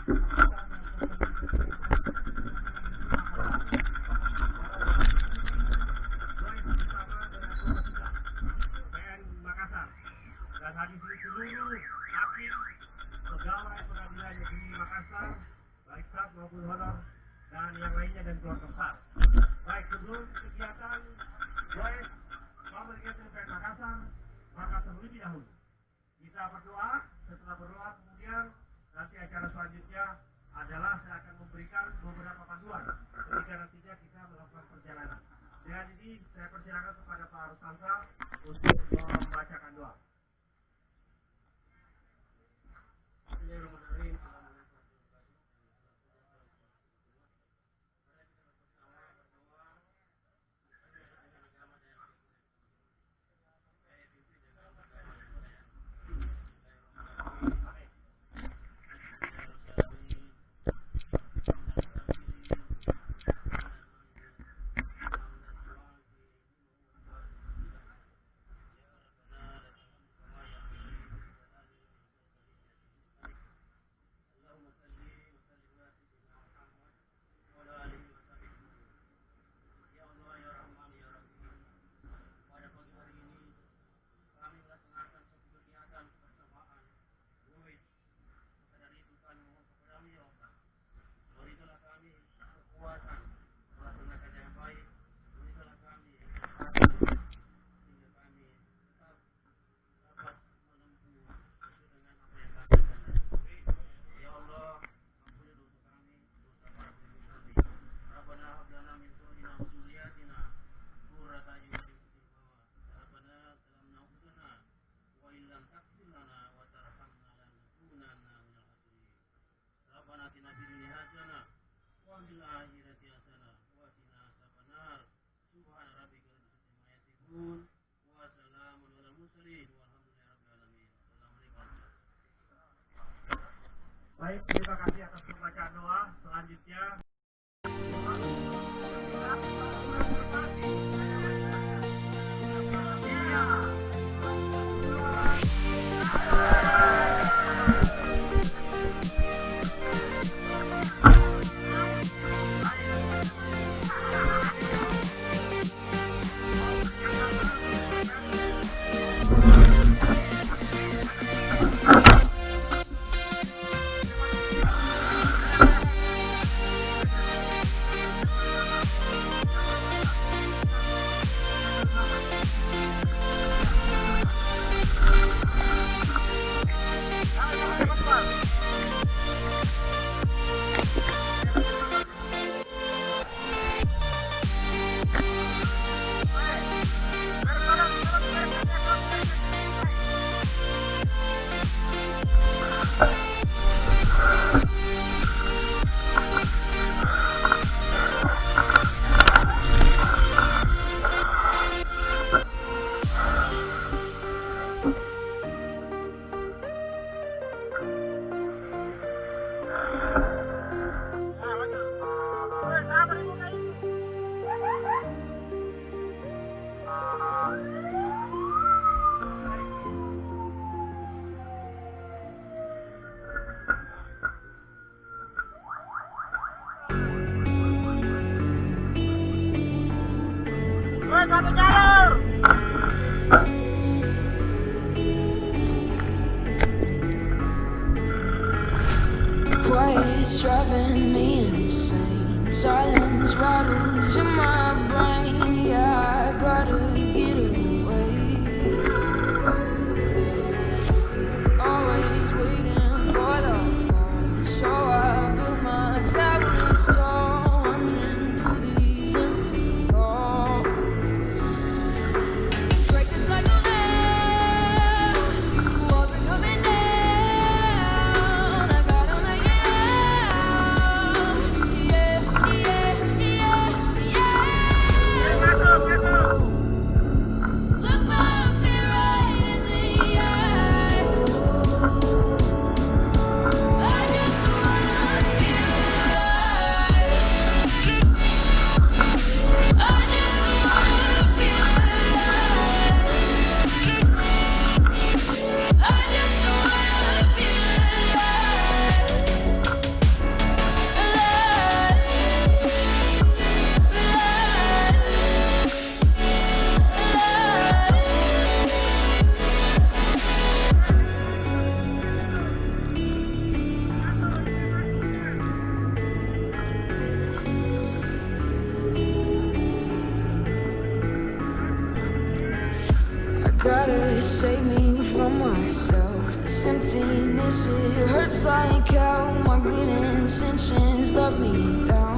Makassar. Dan hadis ini seluruh hakim pegawai pengadilan negeri Makassar, baik sat maupun honor dan yang lainnya dan keluarga besar. Baik, sebelum kegiatan Joyce Public Enterprise Makassar, maka terlebih dahulu kita berdoa. Setelah berdoa kemudian nanti acara selanjutnya adalah saya akan memberikan beberapa panduan ketika nantinya kita melakukan perjalanan. Dan ini saya persilakan kepada Pak Rustansa untuk membacakan doa. Bismillahirrahmanirrahim. Baik, terima kasih atas pembacaan doa. Selanjutnya Quiet's driving me insane. Silence rattles in my brain. Yeah, I gotta get away. Always waiting for the phone, so I built my towers tall, wandering through these empty halls. Break the cycle now, walls are coming down. I gotta make it out. Yeah, yeah, yeah, yeah. Gotta save me from myself. This emptiness, it hurts like hell. My good intentions let me down.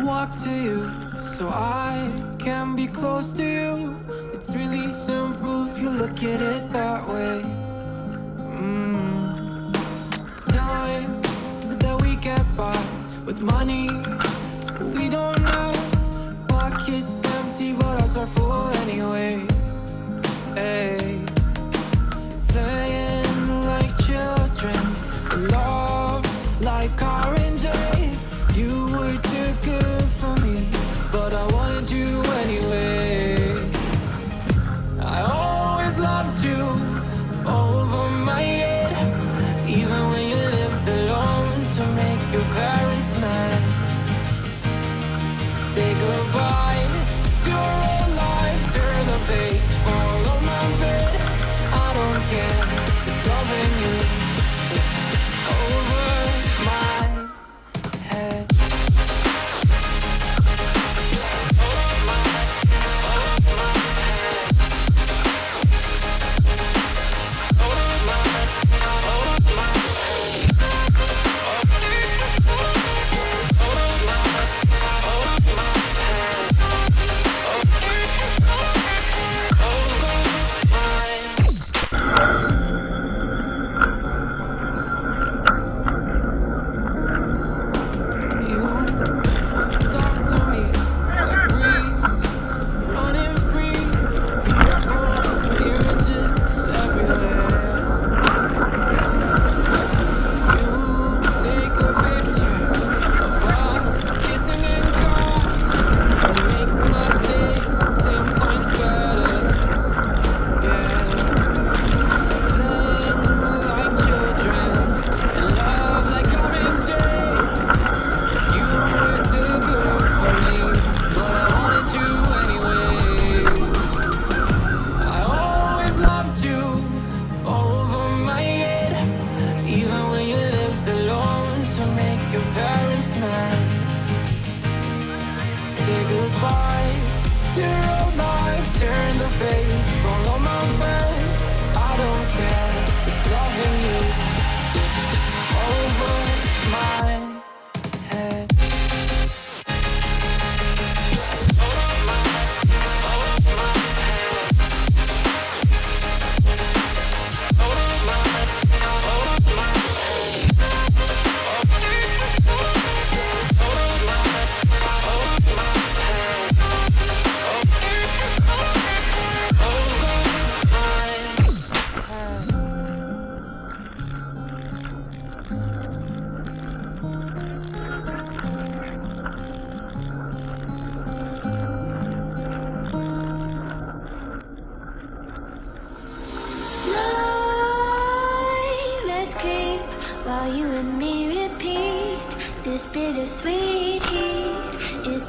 Walk to you so I can be close to you. It's really simple if you look at it that way. Time that we get by with money we don't have. Pockets empty but hearts are full anyway. Hey, playing like children, love like orange. You were too good for me, but I wanted you anyway. I always loved you over my head, even when you lived alone to make your parents mad. Say goodbye to your old life, turn the page, follow my bed. I don't care if loving you over my head.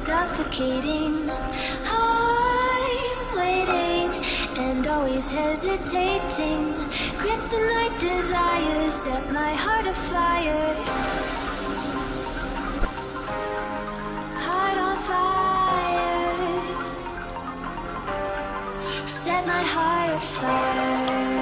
suffocating. I'm waiting and always hesitating. Kryptonite desires set my heart afire. Heart on fire. Set my heart afire.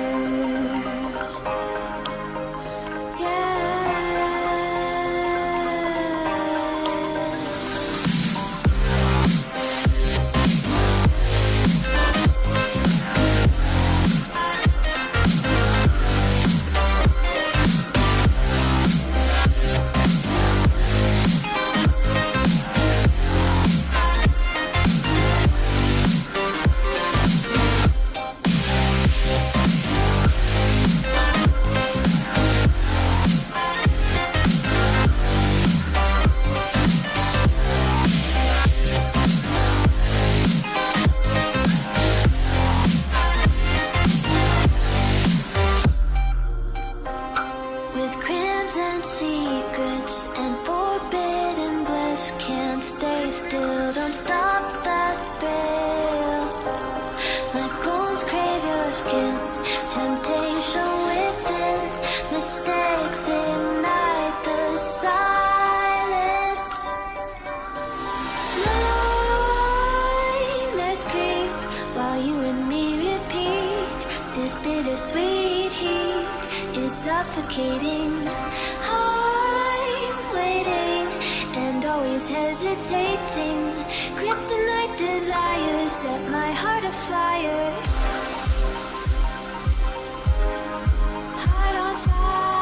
With crimson secrets and forbidden bliss, can't stay still, don't stop that thrill. My bones crave your skin, temptation within, mistakes ignite the silence. Nightmares creep while you and me repeat. This bittersweet heat is suffocating. I'm waiting and always hesitating. Kryptonite desires set my heart afire. Heart on fire.